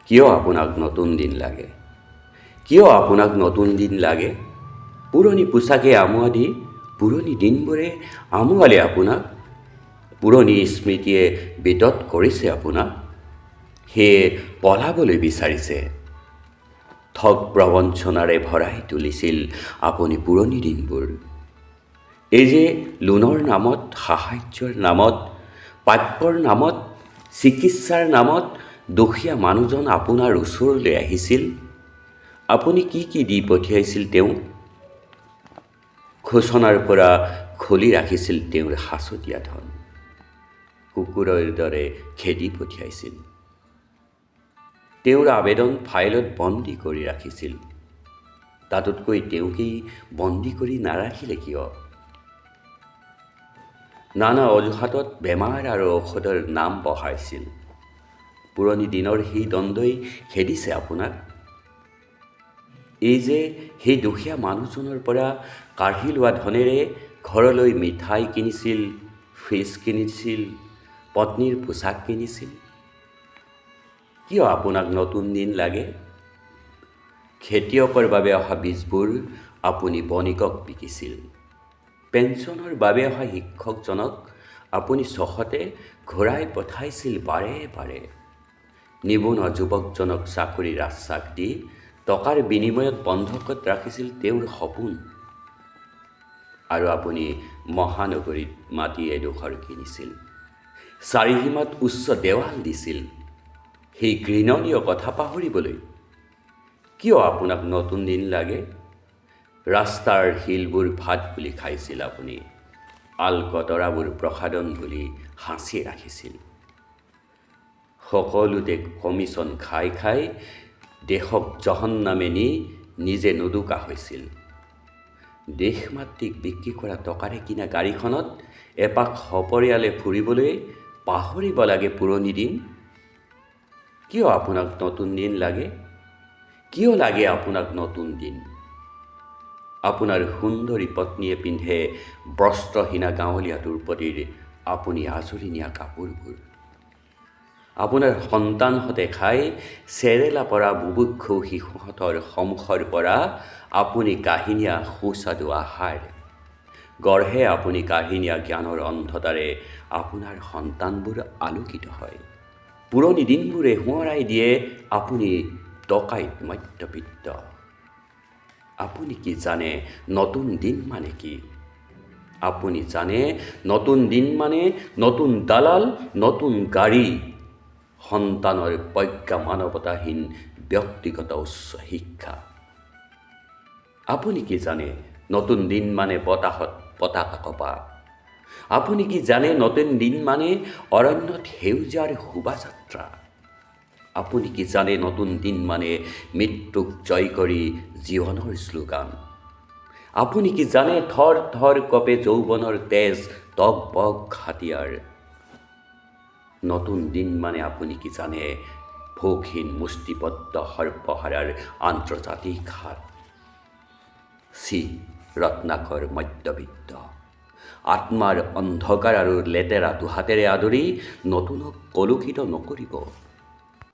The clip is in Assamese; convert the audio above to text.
কিয় আপোনাক নতুন দিন লাগে? কিয় আপোনাক নতুন দিন লাগে? পুৰণি পোচাকে আমোৱা দি পুৰণি দিনবোৰে আমোৱালে আপোনাক। পুৰণি স্মৃতিয়ে বিতত কৰিছে আপোনাক। সেয়ে পলাবলৈ বিচাৰিছে। ঠগ প্ৰবঞ্চনাৰে ভৰাই তুলিছিল আপুনি পুৰণি দিনবোৰ। এই যে লোনৰ নামত, সাহায্যৰ নামত, প্ৰাপ্যৰ নামত, চিকিৎসাৰ নামত দুখীয়া মানুহজন আপোনাৰ ওচৰলৈ আহিছিল, আপুনি কি কি দি পঠিয়াইছিল তেওঁক? খোচনাৰ পৰা খুলি ৰাখিছিল তেওঁৰ সাঁচতীয়া ধন। কুকুৰৰ দৰে খেদি পঠিয়াইছিল। তেওঁৰ আবেদন ফাইলত বন্দী কৰি ৰাখিছিল। তাতোতকৈ তেওঁকেই বন্দী কৰি নাৰাখিলে কিয়? নানা অজুহাতত বেমাৰ আৰু ঔষধৰ নাম বঢ়াইছিল। পুৰণি দিনৰ সেই দ্বন্দ্বই খেদিছে আপোনাক। এই যে সেই দুখীয়া মানুহজনৰ পৰা কাঢ়ি লোৱা ধনেৰে ঘৰলৈ মিঠাই কিনিছিল, ফ্ৰিজ কিনিছিল, পত্নীৰ পোচাক কিনিছিল। কিয় আপোনাক নতুন দিন লাগে? খেতিয়কৰ বাবে অহা বীজবোৰ আপুনি বণিকক বিকিছিল। পেঞ্চনৰ বাবে অহা শিক্ষকজনক আপুনি চখতে ঘূৰাই পঠাইছিল বাৰে বাৰে। নিবনুৱা যুৱকজনক চাকৰিৰ আশ্বাস দি টকাৰ বিনিময়ত বন্ধকত ৰাখিছিল তেওঁৰ সপোন। আৰু আপুনি মহানগৰীত মাটি এডোখৰ কিনিছিল, চাৰিসীমাত উচ্চ দেৱাল দিছিল। সেই ঘৃণনীয় কথা পাহৰিবলৈ কিয় আপোনাক নতুন দিন লাগে? ৰাস্তাৰ শিলবোৰ ভাত বুলি খাইছিল আপুনি। আলকতৰাবোৰ প্ৰসাদন বুলি সাঁচি ৰাখিছিল। সকলোতে কমিছন খাই খাই দেশক জহন্নামে নি নিজে নোদোকা হৈছিল। দেশমাতৃক বিক্ৰী কৰা টকাৰে কিনা গাড়ীখনত এপাক সপৰিয়ালে ফুৰিবলৈ পাহৰিব লাগে পুৰণি দিন। কিয় আপোনাক নতুন দিন লাগে? কিয় লাগে আপোনাক নতুন দিন? আপোনাৰ সুন্দৰী পত্নীয়ে পিন্ধে বস্ত্ৰহীনা গাঁৱলীয়া দুৰ্পতিৰ আপুনি আজৰি নিয়া কাপোৰবোৰ। আপোনাৰ সন্তানহঁতে খাই চেৰেলা পৰা বুভুক্ষু শিশুহঁতৰ সন্মুখৰ পৰা আপুনি কাঢ়ি নিয়া সুস্বাদু আহাৰ। গঢ়ে আপুনি কাঢ়ি নিয়া জ্ঞানৰ অন্ধতাৰে আপোনাৰ সন্তানবোৰ আলোকিত হয়। পুৰণি দিনবোৰে সোঁৱৰাই দিয়ে আপুনি ডকাইত মধ্যবিত্ত। আপুনি কি জানে নতুন দিন মানে কি? আপুনি জানে নতুন দিন মানে নতুন দালাল, নতুন গাড়ী, সন্তানৰ প্ৰজ্ঞা, মানৱতাহীন ব্যক্তিগত উচ্চ শিক্ষা। আপুনি কি জানে নতুন দিন মানে বতাহত পতাকা কপা? আপুনি কি জানে নতুন দিন মানে অৰণ্যত সেউজীয়াৰ শোভাযাত্ৰা? আপুনি কি জানে নতুন দিন মানে মৃত্যুক জয় কৰি জীৱনৰ শ্লোগান? আপুনি কি জানে থৰ থৰ কপে যৌৱনৰ তেজ, টক বক হাতিয়াৰ? নতুন দিন মানে আপুনি কি জানে ভোকহীন মুষ্টিবদ্ধ সৰ্বহাৰাৰ আন্তৰ্জাতিক হাত? চি ৰত্নাকৰ মধ্যবিত্ত আত্মাৰ অন্ধকাৰ আৰু লেতেৰা দুহাতেৰে আদৰি নতুনক কলুষিত নকৰিব।